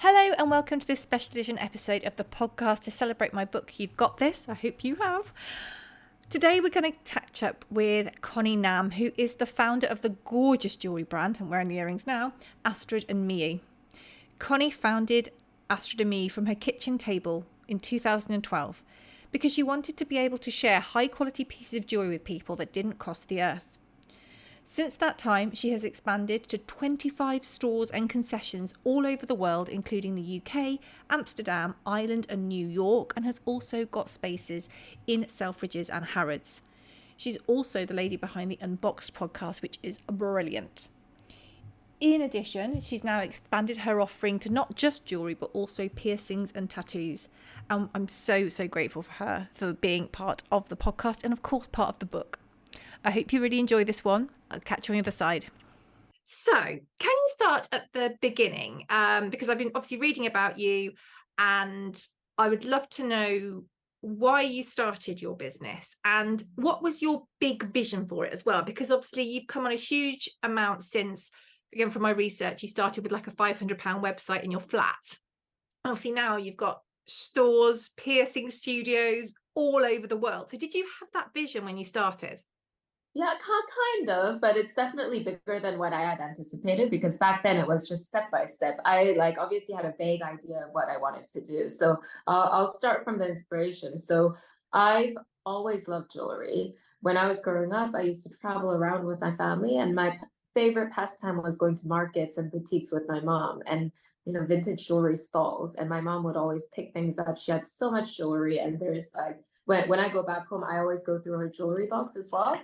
Hello and welcome to this special edition episode of the podcast to celebrate my book, You've Got This. I hope you have. Today we're going to catch up with Connie Nam, who is the founder of the gorgeous jewellery brand, I'm wearing the earrings now, Astrid and Miyu. Connie founded Astrid and Miyu from her kitchen table in 2012 because she wanted to be able to share high quality pieces of jewellery with people that didn't cost the earth. Since that time, she has expanded to 25 stores and concessions all over the world, including the UK, Amsterdam, Ireland and New York, and has also got spaces in Selfridges and Harrods. She's also the lady behind the Unboxed podcast, which is brilliant. In addition, she's now expanded her offering to not just jewellery, but also piercings and tattoos. I'm so grateful for her for being part of the podcast and, of course, part of the book. I hope you really enjoy this one. I'll catch you on the other side. So, can you start at the beginning? Because I've been obviously reading about you and I would love to know why you started your business and what was your big vision for it as well? Because obviously you've come on a huge amount since, again, from my research, you started with like a £500 website in your flat. And obviously now you've got stores, piercing studios all over the world. So did you have that vision when you started? Yeah, kind of, but it's definitely bigger than what I had anticipated because back then it was just step by step. I obviously had a vague idea of what I wanted to do. So I'll start from the inspiration. So I've always loved jewelry. When I was growing up, I used to travel around with my family, and my favorite pastime was going to markets and boutiques with my mom and vintage jewelry stalls. And my mom would always pick things up. She had so much jewelry, and there's when I go back home, I always go through her jewelry box as well.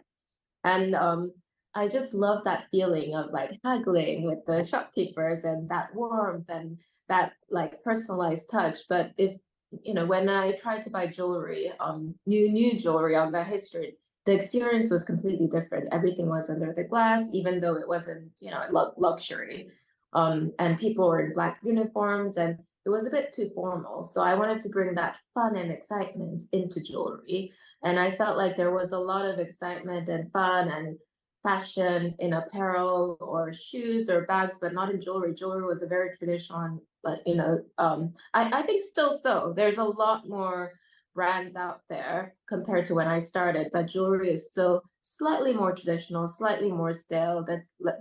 And I just love that feeling of haggling with the shopkeepers and that warmth and that personalized touch. But when I tried to buy jewelry, new jewelry on the high street, the experience was completely different. Everything was under the glass, even though it wasn't, luxury. And people were in black uniforms, and it was a bit too formal. So I wanted to bring that fun and excitement into jewelry. And I felt like there was a lot of excitement and fun and fashion in apparel or shoes or bags, but not in jewelry. Jewelry was a very traditional, I think still so. There's a lot more brands out there compared to when I started, but jewelry is still slightly more traditional, slightly more stale.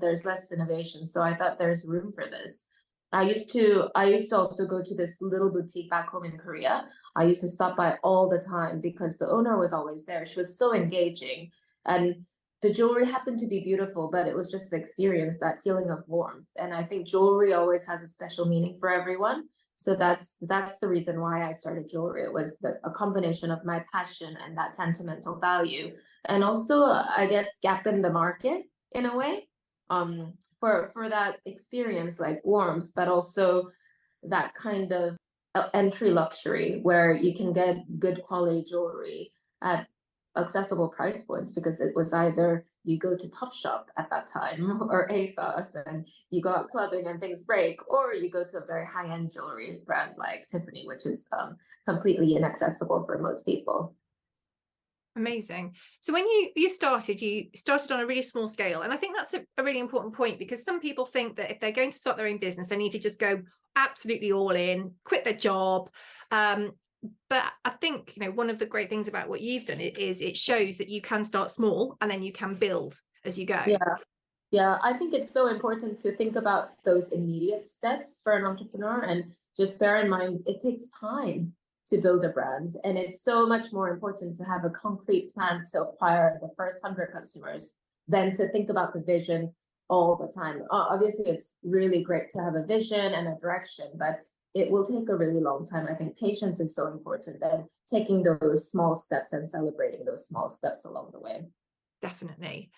There's less innovation. So I thought there's room for this. I used to also go to this little boutique back home in Korea. I used to stop by all the time because the owner was always there. She was so engaging, and the jewelry happened to be beautiful, but it was just the experience, that feeling of warmth. And I think jewelry always has a special meaning for everyone. So that's the reason why I started jewelry. It was a combination of my passion and that sentimental value, and also I guess gap in the market in a way. For that experience, like warmth, but also that kind of entry luxury where you can get good quality jewelry at accessible price points, because it was either you go to Topshop at that time or ASOS and you go out clubbing and things break, or you go to a very high-end jewelry brand like Tiffany, which is completely inaccessible for most people. Amazing. So when you started on a really small scale. And I think that's a really important point, because some people think that if they're going to start their own business, they need to just go absolutely all in, quit their job. But I think, one of the great things about what you've done is it shows that you can start small and then you can build as you go. Yeah, I think it's so important to think about those immediate steps for an entrepreneur, and just bear in mind it takes time to build a brand. And it's so much more important to have a concrete plan to acquire the first 100 customers than to think about the vision all the time. Obviously, it's really great to have a vision and a direction, but it will take a really long time. I think patience is so important, and taking those small steps and celebrating those small steps along the way. Definitely.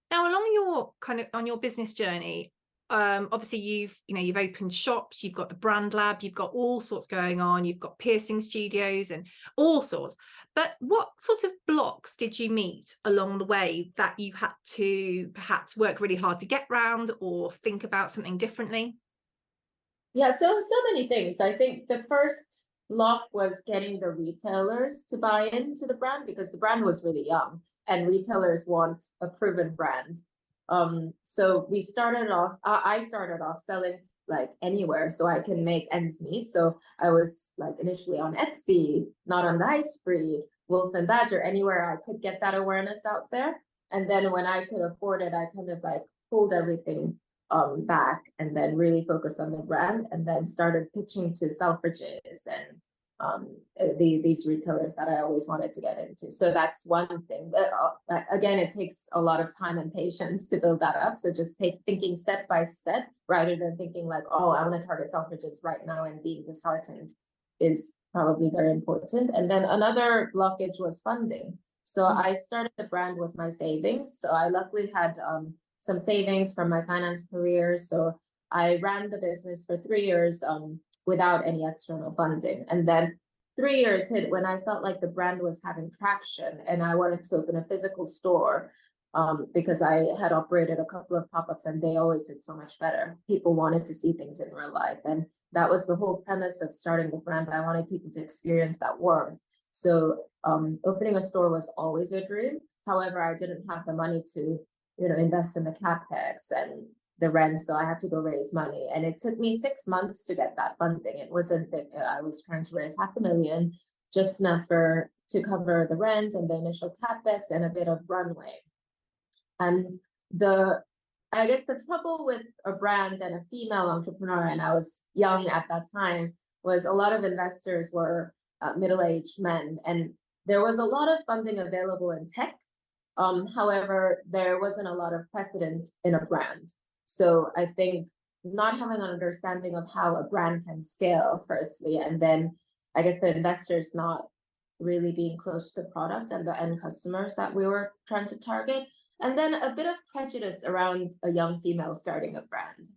Now, along on your business journey, obviously you've opened shops, you've got the brand lab, you've got all sorts going on, you've got piercing studios and all sorts. But what sort of blocks did you meet along the way that you had to perhaps work really hard to get round or think about something differently? Yeah, so many things. I think the first block was getting the retailers to buy into the brand, because the brand was really young and retailers want a proven brand. So we started off, I started off selling like anywhere so I can make ends meet. So I was like initially on Etsy, not on the high street, Wolf and Badger, anywhere I could get that awareness out there. And then when I could afford it, I kind of like pulled everything back and then really focused on the brand and then started pitching to Selfridges and these retailers that I always wanted to get into. So that's one thing. But again, it takes a lot of time and patience to build that up. So just thinking step by step rather than thinking like, oh, I want to target Selfridges right now and being disheartened is probably very important. And then another blockage was funding. So I started the brand with my savings. So I luckily had some savings from my finance career. So I ran the business for 3 years without any external funding. And then 3 years hit when I felt like the brand was having traction and I wanted to open a physical store because I had operated a couple of pop-ups and they always did so much better. People wanted to see things in real life. And that was the whole premise of starting the brand. I wanted people to experience that warmth. So opening a store was always a dream. However, I didn't have the money to, invest in the capex and the rent, so I had to go raise money, and it took me 6 months to get that funding. It wasn't big. I was trying to raise $500,000, just enough to cover the rent and the initial capex and a bit of runway. And I guess the trouble with a brand and a female entrepreneur, and I was young at that time, was a lot of investors were middle-aged men, and there was a lot of funding available in tech. However, there wasn't a lot of precedent in a brand. So I think not having an understanding of how a brand can scale, firstly, and then I guess the investors not really being close to the product and the end customers that we were trying to target. And then a bit of prejudice around a young female starting a brand,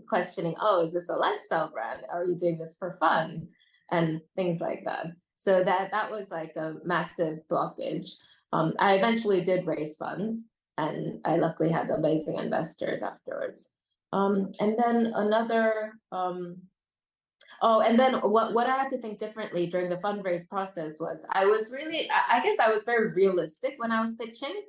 questioning, oh, is this a lifestyle brand? Are you doing this for fun? And things like that. So that was like a massive blockage. I eventually did raise funds and I luckily had amazing investors afterwards. And then and then what I had to think differently during the fundraise process was I guess I was very realistic when I was pitching,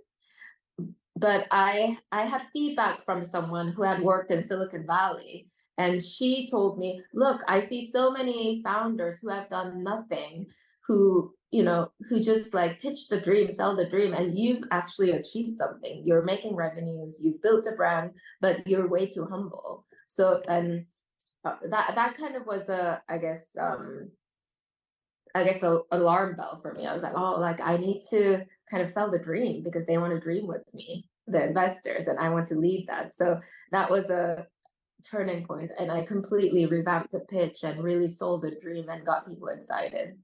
but I had feedback from someone who had worked in Silicon Valley, and she told me, look, I see so many founders who have done nothing, who just like pitch the dream, sell the dream, and you've actually achieved something. You're making revenues, you've built a brand, but you're way too humble. So and that kind of was I guess a alarm bell for me. I was like, oh, like I need to kind of sell the dream because they want to dream with me, the investors, and I want to lead that. So that was a turning point, and I completely revamped the pitch and really sold the dream and got people excited.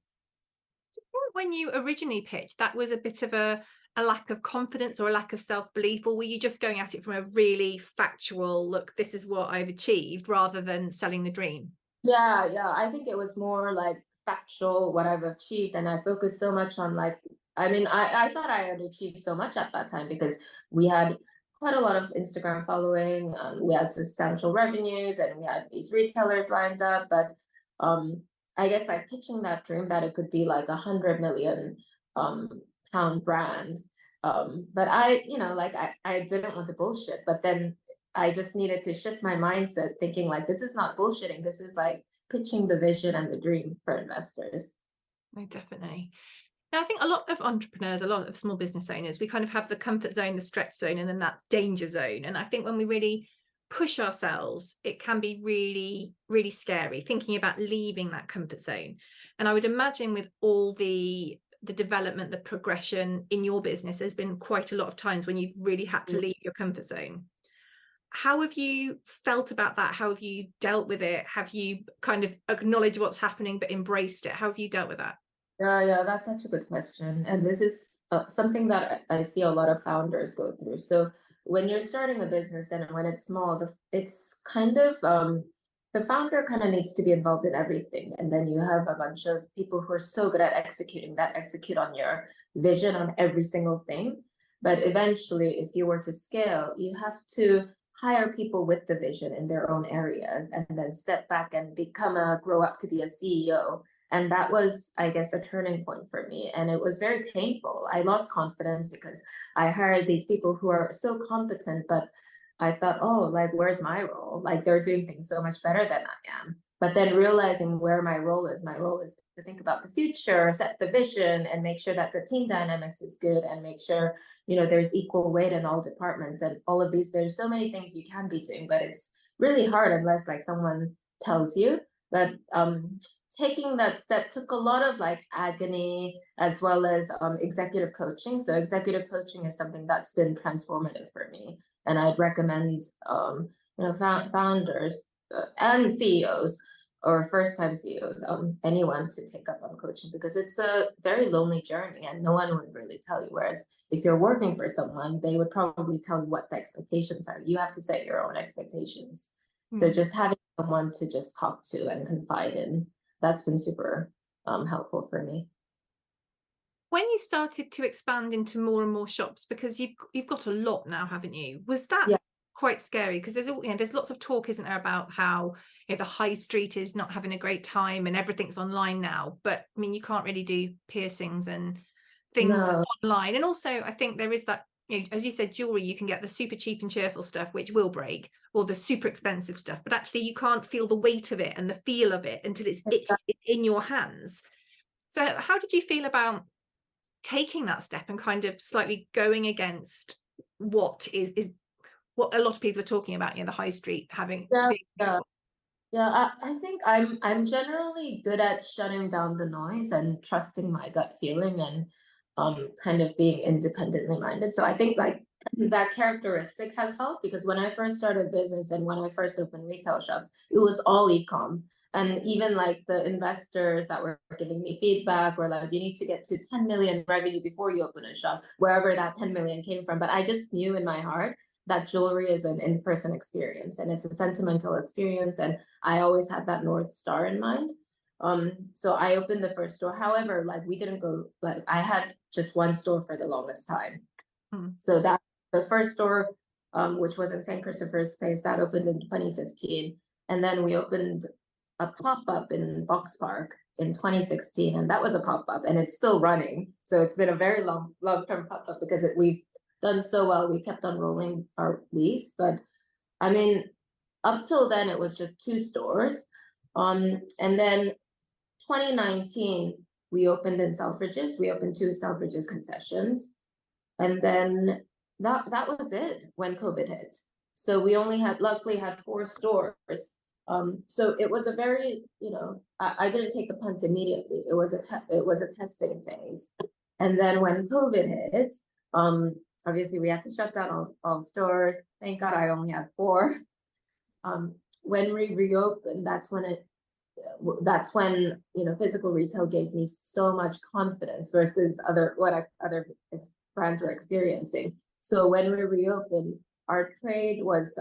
When you originally pitched, that was a bit of a lack of confidence or a lack of self-belief, or were you just going at it from a really factual, look, this is what I've achieved, rather than selling the dream? Yeah, I think it was more like factual, what I've achieved, and I focused so much on like, I thought I had achieved so much at that time because we had quite a lot of Instagram following, we had substantial revenues, and we had these retailers lined up. But I guess like pitching that dream that it could be like 100 million pound brand, but I didn't want to bullshit. But then I just needed to shift my mindset, thinking like, this is not bullshitting. This is like pitching the vision and the dream for investors. No, definitely. Now, I think a lot of entrepreneurs, a lot of small business owners, we kind of have the comfort zone, the stretch zone, and then that danger zone. And I think when we really push ourselves, it can be really, really scary thinking about leaving that comfort zone. And I would imagine with all the development, the progression in your business, there's been quite a lot of times when you've really had to leave your comfort zone. How have you felt about that? How have you dealt with it? Have you kind of acknowledged what's happening but embraced it? How have you dealt with that? Yeah, that's such a good question. And this is something that I see a lot of founders go through. So when you're starting a business and when it's small, it's kind of the founder kind of needs to be involved in everything. And then you have a bunch of people who are so good at executing that execute on your vision on every single thing. But eventually, if you were to scale, you have to hire people with the vision in their own areas and then step back and grow up to be a CEO And that was, I guess, a turning point for me. And it was very painful. I lost confidence because I hired these people who are so competent, but I thought, oh, like, where's my role? Like, they're doing things so much better than I am. But then realizing where my role is to think about the future, set the vision, and make sure that the team dynamics is good, and make sure, there's equal weight in all departments and all of these. There's so many things you can be doing, but it's really hard unless like someone tells you. But taking that step took a lot of like agony, as well as executive coaching. So executive coaching is something that's been transformative for me, and I'd recommend founders and CEOs or first-time CEOs, anyone to take up on coaching, because it's a very lonely journey and no one would really tell you. Whereas if you're working for someone, they would probably tell you what the expectations are. You have to set your own expectations. So just having someone to just talk to and confide in, that's been super helpful for me. When you started to expand into more and more shops, because you've got a lot now, haven't you? Was that Yeah. quite scary? Because there's lots of talk, isn't there, about how the high street is not having a great time and everything's online now. But I mean, you can't really do piercings and things online. And also, I think there is that, as you said, jewelry, you can get the super cheap and cheerful stuff, which will break, or the super expensive stuff. But actually, you can't feel the weight of it and the feel of it until it's in your hands. So how did you feel about taking that step and kind of slightly going against what is what a lot of people are talking about, the high street having? I think I'm generally good at shutting down the noise and trusting my gut feeling, and kind of being independently minded. So I think like that characteristic has helped, because when I first started business and when I first opened retail shops, it was all e-com. And even like the investors that were giving me feedback were like, you need to get to 10 million revenue before you open a shop, wherever that 10 million came from. But I just knew in my heart that jewelry is an in-person experience and it's a sentimental experience. And I always had that North Star in mind. So I opened the first store. However, like we didn't go, like I had just one store for the longest time. So that the first store, which was in St. Christopher's Place, that opened in 2015. And then we opened a pop-up in Box Park in 2016, and that was a pop-up and it's still running. So it's been a very long-term pop-up, because we've done so well. We kept on rolling our lease, but I mean, up till then it was just 2 stores. And then 2019 we opened in Selfridges. We opened 2 Selfridges concessions, and then that was it when COVID hit. So we only luckily had 4 stores. So it was a very, I didn't take the punt immediately. It was a testing phase. And then when COVID hit, obviously we had to shut down all stores. Thank God I only had 4. When we reopened, that's when physical retail gave me so much confidence versus other brands were experiencing. So when we reopened, our trade was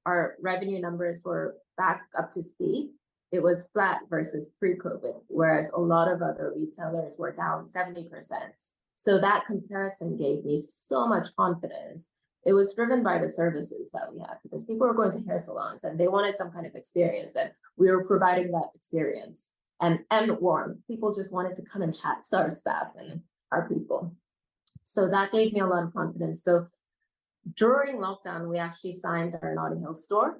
our revenue numbers were back up to speed. It was flat versus pre-COVID, whereas a lot of other retailers were down 70%. So that comparison gave me so much confidence. It was driven by the services that we had, because people were going to hair salons and they wanted some kind of experience, and we were providing that experience, and warm. People just wanted to come and chat to our staff and our people. So that gave me a lot of confidence. So during lockdown, we actually signed our Notting Hill store,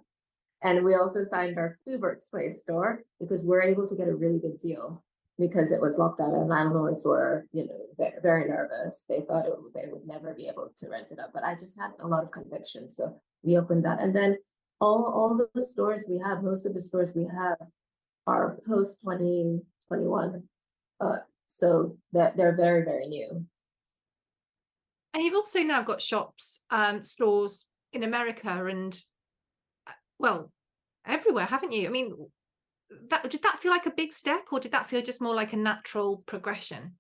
and we also signed our Fubert's Place store, because we're able to get a really good deal, because it was locked out and landlords were, very nervous. They thought they would never be able to rent it out. But I just had a lot of conviction, so we opened that. And then all the stores we have, most of the stores we have are post 2021, so that they're very, very new. And you've also now got shops, stores in America and, well, everywhere, haven't you? I mean, did that feel like a big step, or did that feel just more like a natural progression?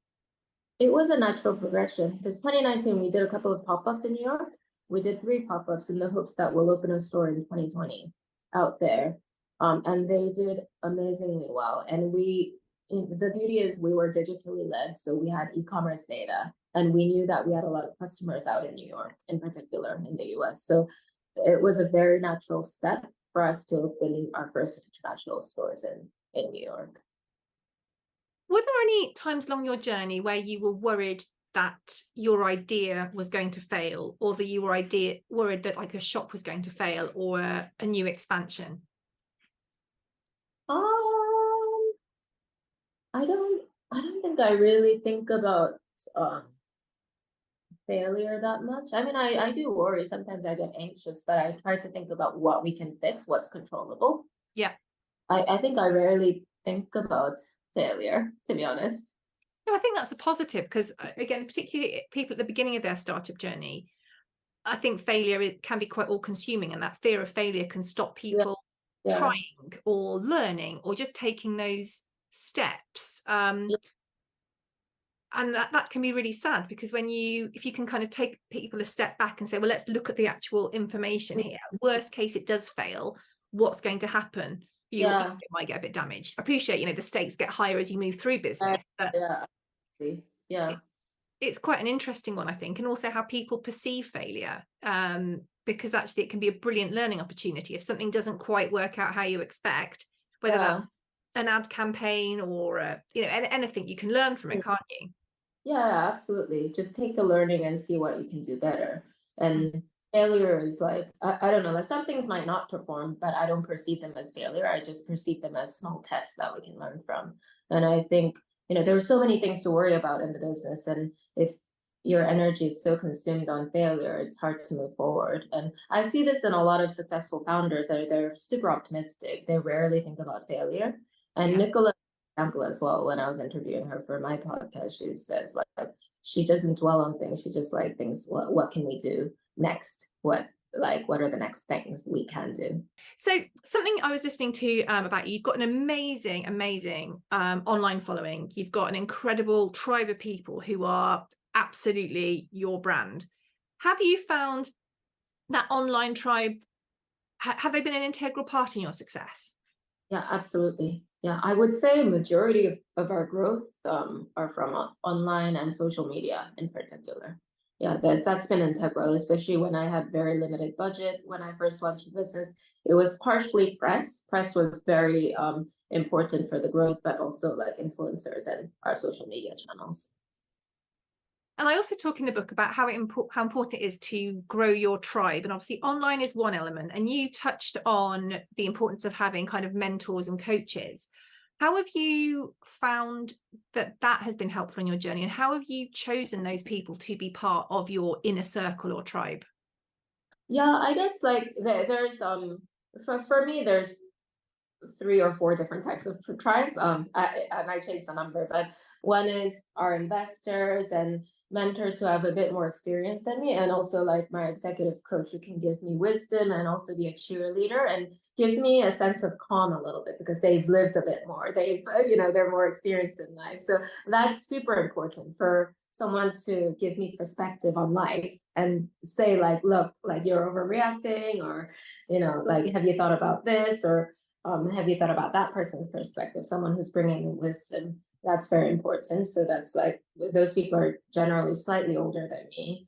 It was a natural progression, because 2019 we did a couple of pop-ups in New York. We did 3 pop-ups in the hopes that we'll open a store in 2020 out there. And they did amazingly well. And the beauty is we were digitally led, so we had e-commerce data, and we knew that we had a lot of customers out in New York, in particular in the US. So it was a very natural step for us to open our first international stores in New York. Were there any times along your journey where you were worried that your idea was going to fail, or that you were worried that like a shop was going to fail, or a new expansion? Um, I don't think I really think about um failure that much. I mean, I do worry. Sometimes I get anxious, but I try to think about what we can fix, what's controllable. Yeah. I think I rarely think about failure, to be honest. No, I think that's a positive because, again, particularly people at the beginning of their startup journey, I think failure can be quite all-consuming, and that fear of failure can stop Yeah, people yeah, trying or learning or just taking those steps. yeah, And that can be really sad, because if you can kind of take people a step back and say, well, let's look at the actual information here. Worst case, it does fail. What's going to happen? It yeah, might get a bit damaged. I appreciate, the stakes get higher as you move through yeah, business, but yeah, absolutely. Yeah, it's quite an interesting one, I think, and also how people perceive failure. Because actually it can be a brilliant learning opportunity if something doesn't quite work out how you expect, whether yeah. that's an ad campaign or anything. You can learn from it, Mm. can't you? Yeah, absolutely. Just take the learning and see what you can do better. And failure is like, I don't know, like some things might not perform, but I don't perceive them as failure. I just perceive them as small tests that we can learn from. And I think, there are so many things to worry about in the business. And if your energy is so consumed on failure, it's hard to move forward. And I see this in a lot of successful founders that they're super optimistic. They rarely think about failure. And Yeah. Nicola example as well. When I was interviewing her for my podcast, she says like she doesn't dwell on things. She just like thinks, what can we do next? What are the next things we can do? So something I was listening to about you, you've got an amazing online following. You've got an incredible tribe of people who are absolutely your brand. Have you found that online tribe, have they been an integral part in your success? Yeah, absolutely. Yeah, I would say majority of our growth are from online and social media in particular. Yeah, that's been integral, especially when I had very limited budget. When I first launched the business, it was partially press. Press was very important for the growth, but also like influencers and our social media channels. And I also talk in the book about how important it is to grow your tribe. And obviously online is one element. And you touched on the importance of having kind of mentors and coaches. How have you found that has been helpful in your journey? And how have you chosen those people to be part of your inner circle or tribe? Yeah, I guess like there's for me there's 3 or 4 different types of tribe. I might change the number, but one is our investors and mentors who have a bit more experience than me, and also like my executive coach who can give me wisdom and also be a cheerleader and give me a sense of calm a little bit because they've lived a bit more. They're more experienced in life. So that's super important for someone to give me perspective on life and say like, look, like you're overreacting, or like, have you thought about this, or have you thought about that person's perspective? Someone who's bringing wisdom. That's very important. So that's like those people are generally slightly older than me.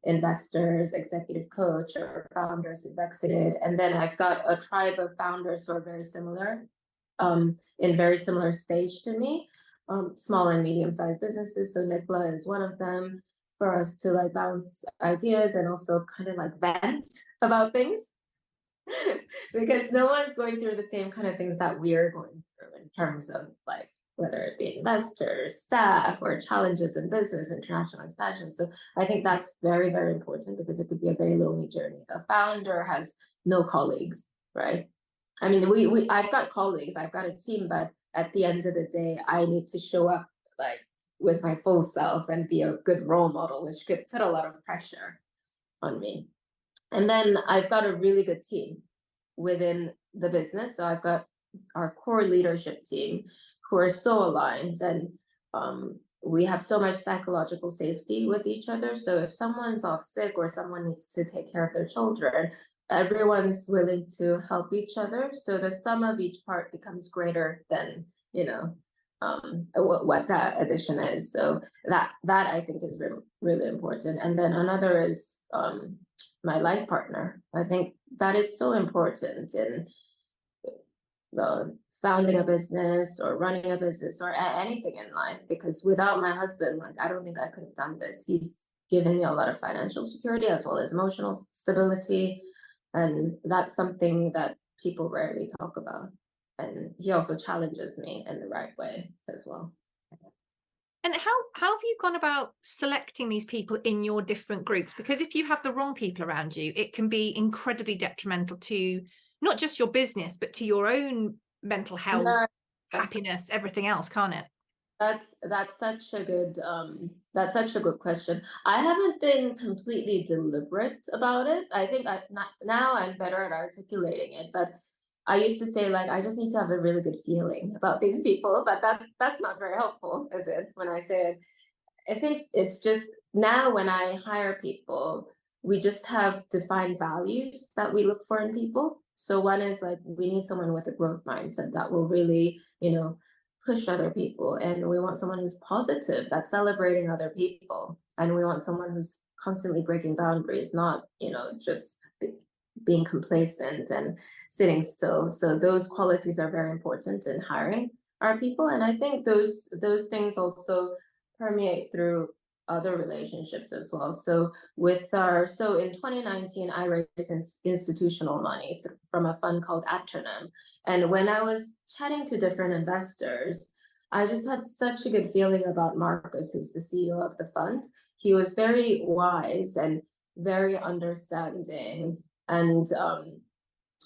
Investors, executive coach, or founders who've exited. And then I've got a tribe of founders who are very similar, in very similar stage to me, small and medium-sized businesses. So Nicola is one of them, for us to like bounce ideas and also kind of like vent about things. Because no one's going through the same kind of things that we're going through in terms of like whether it be investors, staff, or challenges in business, international expansion. So I think that's very, very important because it could be a very lonely journey. A founder has no colleagues, right? I mean, I've got colleagues, I've got a team, but at the end of the day, I need to show up like with my full self and be a good role model, which could put a lot of pressure on me. And then I've got a really good team within the business. So I've got our core leadership team who are so aligned, and we have so much psychological safety with each other. So if someone's off sick or someone needs to take care of their children, everyone's willing to help each other. So the sum of each part becomes greater than, what that addition is. So that I think is really, really important. And then another is my life partner. I think that is so important in founding a business or running a business or anything in life, because without my husband, like, I don't think I could have done this. He's given me a lot of financial security as well as emotional stability, and that's something that people rarely talk about. And he also challenges me in the right way as well. And how have you gone about selecting these people in your different groups? Because if you have the wrong people around you, it can be incredibly detrimental to not just your business, but to your own mental health, Yeah, happiness, everything else, can't it? that's such a good question. I haven't been completely deliberate about it. I think now I'm better at articulating it, but I used to say, like, I just need to have a really good feeling about these people, but that's not very helpful, is it? When I say it, I think it's just now when I hire people, we just have defined values that we look for in people. So one is like, we need someone with a growth mindset that will really, push other people. And we want someone who's positive, that's celebrating other people. And we want someone who's constantly breaking boundaries, not, just being complacent and sitting still. So those qualities are very important in hiring our people. And I think those things also permeate through other relationships as well. So in 2019, I raised institutional money from a fund called Astrid. And when I was chatting to different investors, I just had such a good feeling about Marcus, who's the CEO of the fund. He was very wise and very understanding. And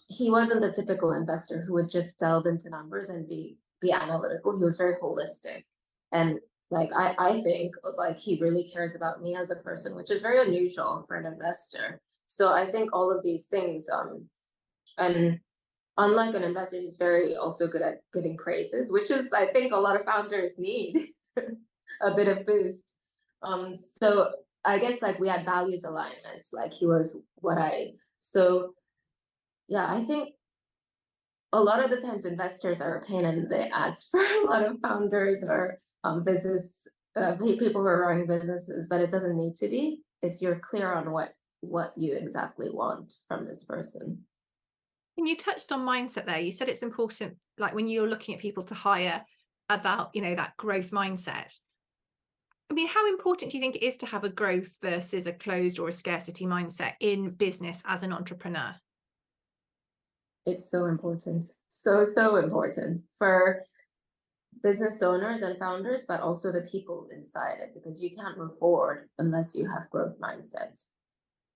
he wasn't the typical investor who would just delve into numbers and be analytical. He was very holistic. And like, I think, like, he really cares about me as a person, which is very unusual for an investor. So I think all of these things, and unlike an investor, he's very also good at giving praises, which is, I think, a lot of founders need a bit of boost. So I guess, like, we had values alignments, like he was so yeah, I think a lot of the times investors are a pain in the ass for a lot of founders or business people who are running businesses, but it doesn't need to be if you're clear on what you exactly want from this person. And you touched on mindset there. You said it's important, like when you're looking at people to hire, about, that growth mindset. I mean, how important do you think it is to have a growth versus a closed or a scarcity mindset in business as an entrepreneur? It's so important. So important for business owners and founders, but also the people inside it, because you can't move forward unless you have growth mindset.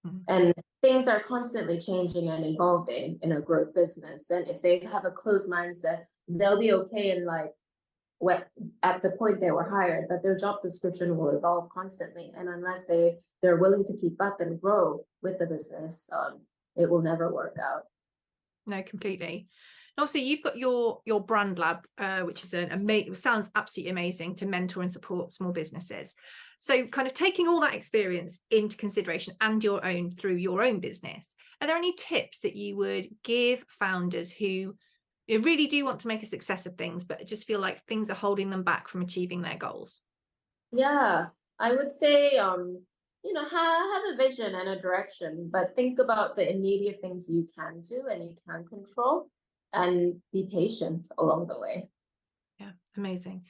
Mm-hmm. And things are constantly changing and evolving in a growth business. And if they have a closed mindset, they'll be okay in, like, at the point they were hired, but their job description will evolve constantly. And unless they're willing to keep up and grow with the business, it will never work out. No, completely. Also, you've got your brand lab, which is sounds absolutely amazing, to mentor and support small businesses. So kind of taking all that experience into consideration and your own through your own business, are there any tips that you would give founders who really do want to make a success of things, but just feel like things are holding them back from achieving their goals? Yeah, I would say, have a vision and a direction, but think about the immediate things you can do and you can control, and be patient along the way. Yeah, amazing.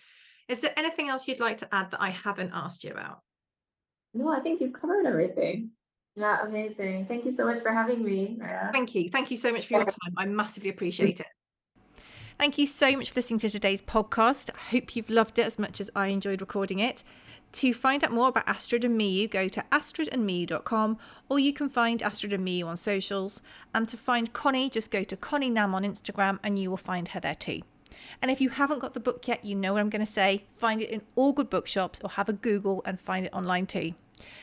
Is there anything else you'd like to add that I haven't asked you about? No, I think you've covered everything. Yeah, amazing. Thank you so much for having me, Maya. Thank you. Thank you so much for your time. I massively appreciate it. Thank you so much for listening to today's podcast. I hope you've loved it as much as I enjoyed recording it. To find out more about Astrid and Miyu, go to astridandmiyu.com, or you can find Astrid and Miyu on socials. And to find Connie, just go to Connie Nam on Instagram and you will find her there too. And if you haven't got the book yet, you know what I'm going to say. Find it in all good bookshops, or have a Google and find it online too.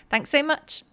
Thanks so much.